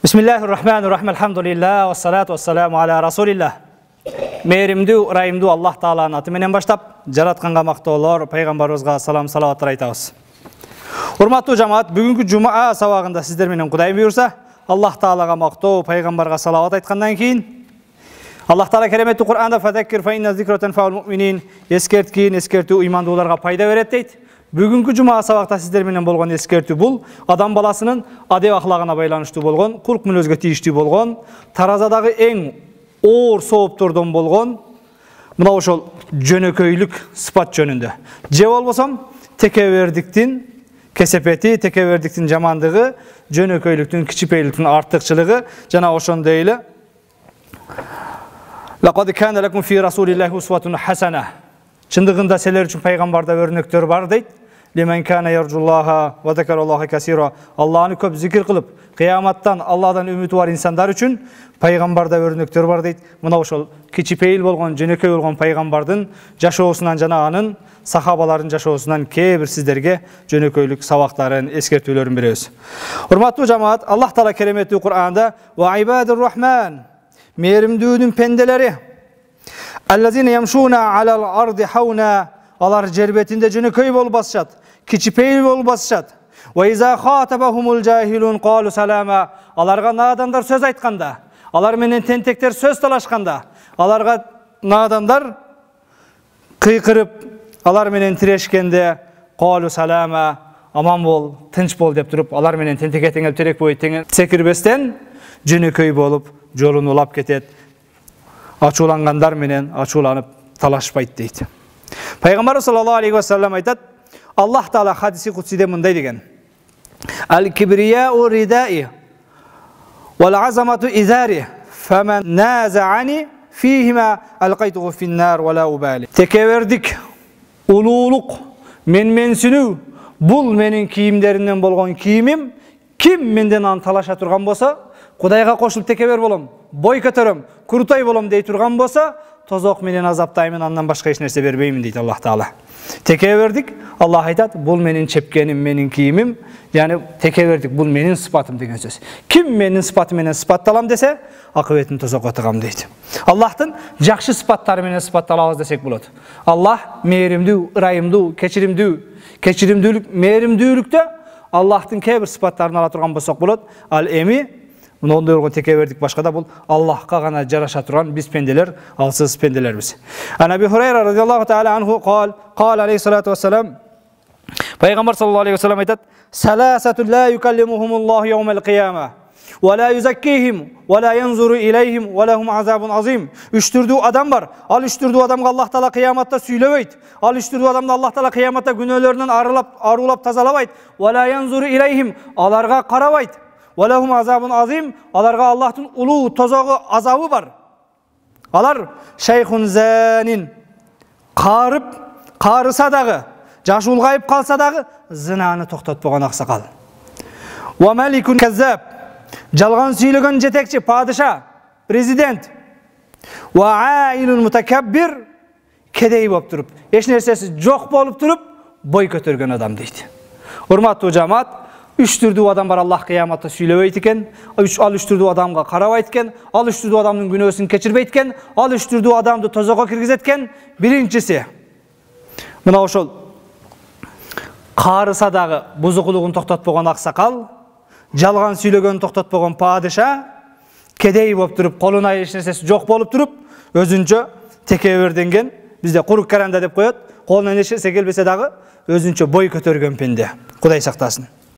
Bismillahirrahmanirrahim. Elhamdülillah ve salatu ve selamu ala Rasulillah. Mehrimdүү, ырайымдуу Allah Taalанын аты менен баштап, жаратканга мактоолор, пайгамбарыбызга салам салаваттар айтабыз. Урматтуу жамаат, бүгүнкү жума сабагында сиздер менен Кудай буйрса, Allah Таалага мактоо, пайгамбарга салават айткандан кийин, Allah Таала кереметтүү Кур'анда фазаккир фа инна зикра танфаул муъминин, эскертүү ыймандууларга пайда берет дейт. Бүгүнкү жума сабакта сиздер менен болгон эскертүү бул адам баласынын адеп ахлагына байланыштуу болгон, кулк мүнөзгө тийиштүү болгон, таразадагы эң оор сооптордон болгон мына ошол жөнөкөйлүк сыпат жөнүндө. Же болбосом текебердиктин кесепети, текебердиктин жамандыгы, жөнөкөйлүктүн, кичипейликтин артыкчылыгы жана ошондой эле Laqad kana lakum fi rasulillahi uswatun hasana. Чындыгында силер үчүн пайгамбарда өрнөктөр бар дейт. Лимен кана яржуллаха ва закараллаха касира. Алланы көп зикир кылып, кыяматтан Алладан үмүтү бар инсандар үчүн пайгамбарда өрнөктөр бар дейт. Мына ошол кичипейил болгон, жөнөкөй болгон пайгамбардын жашоосунан жана анын сахабалардын жашоосунан кээ бир сиздерге жөнөкөйлүк сабактарын, эскертүүлөрүн беребиз. Урматтуу жамаат, Аллах Таала кереметтүү Кур'анда ва ибадур рахман, мээримдүүнүн пенделери, Allazina yamshuna alal ardi hauna, алар жер бетинде жөнөкөй болуп басышат, кичипейил болуп басышат. Ва иза хатабахумул жахилун қалу салама, аларга надандар сөз айтканда, алар менен тентектер сөз талашканда, аларга надандар кыйкырып, алар менен тирешкенде қалу салама, аман бол, тынч бол деп туруп, алар менен тентекке теңеп терек бой секирбестен жөнөкөй болуп жолун улап кетет. Ачуулангандар менен ачууланып талашпайт дейт. Пайгамбар саллаллаху алейхи ва саллям айтат, Аллах Таала хадиси кудсиде мындай деген: Ал-кибрияу ридаи вал азамату изари, фаман назаани фихима алқайтуху финнар ва ла убали. Текебердик, улуулук, менменсинүү, бул менин кийимдеримден болгон кийимим, ким менден аны талаша турган болсо, Кудайга кошулуп текебер болом, бой көтөрөм, куртай болом дей турган болсо, тозок менен азаптаймын, андан башка эч нерсе бербеймин дейт Аллах Таала. Текебердик, Аллах айтат, бул менин чепкеним, менин кийимим, яны текебердик, бул менин сыпатым деген сөз. Ким менин сыпаты менен сыпатталам десе, акыбетин тозокко тыгам дейт. Аллахтын жакшы сыпаттары менен сыпатталабыз десек болот. Аллах мээримдүү, ырайымдуу, кечиримдүүлүк, мээримдүүлүктө Аллахтын кээ бир сыпаттарын ала турган болсок болот. Ал эми мындай болгон текебердик башкада бул Аллахка гана жараша турган биз пенделер, алсыз пенделербиз. Анаби Хурайра радиаллаху таала анху qala алейхи салату вассалам, пайгамбар саллаллаху алейхи вассалам айтат: "Саласату ла юкаллимухумуллаху яумал кияма, ва ла юзаккихим, ва ла янзуру илейхим, ва лахум азабун азим." Үч түрдүү адам бар. Ал үч түрдүү адамга Аллах Таала кыяматта сүйлөбөйт. Ал үч түрдүү адамды Аллах Таала кыяматта күнөөлөрүнөн арулап тазалабайт. Ва ла янзуру илейхим, аларга карабайт. Валахум азабун азим, аларга Аллахтын улуу тозогу азабы бар. Алар шайхун занин, карыса дагы, жашы улгайып калса дагы зинаны токтотпогон аксакал. Ва маликун каззаб, жалган сүйлөгөн жетекчи, падыша, президент. Ва аилун мутакаббир, кедей болуп туруп, эч нерсеси жок болуп туруп, бой көтөргөн адам дейт. Урматтуу жамаат, үч түрдүү адам бар, Аллах кыяматта сүйлөбөйт экен, ал үч түрдүү адамга карабайт экен, ал үч түрдүү адамдын күнөөсүн кечирбейт экен, ал үч түрдүү адамды тозокко киргизет экен. Биринчиси мына ошол карыса дагы бузукулугун токтотпогон аксакал, жалган сүйлөгөнүн токтотпогон падыша, кедей болуп туруп, колуна эч нерсеси жок болуп туруп, өзүнчө текеберденген, бизде курук каранда деп коет, колунан эч нерсе келбесе дагы өзүнчө бой көтөргөн пенде. Кудай сактасын.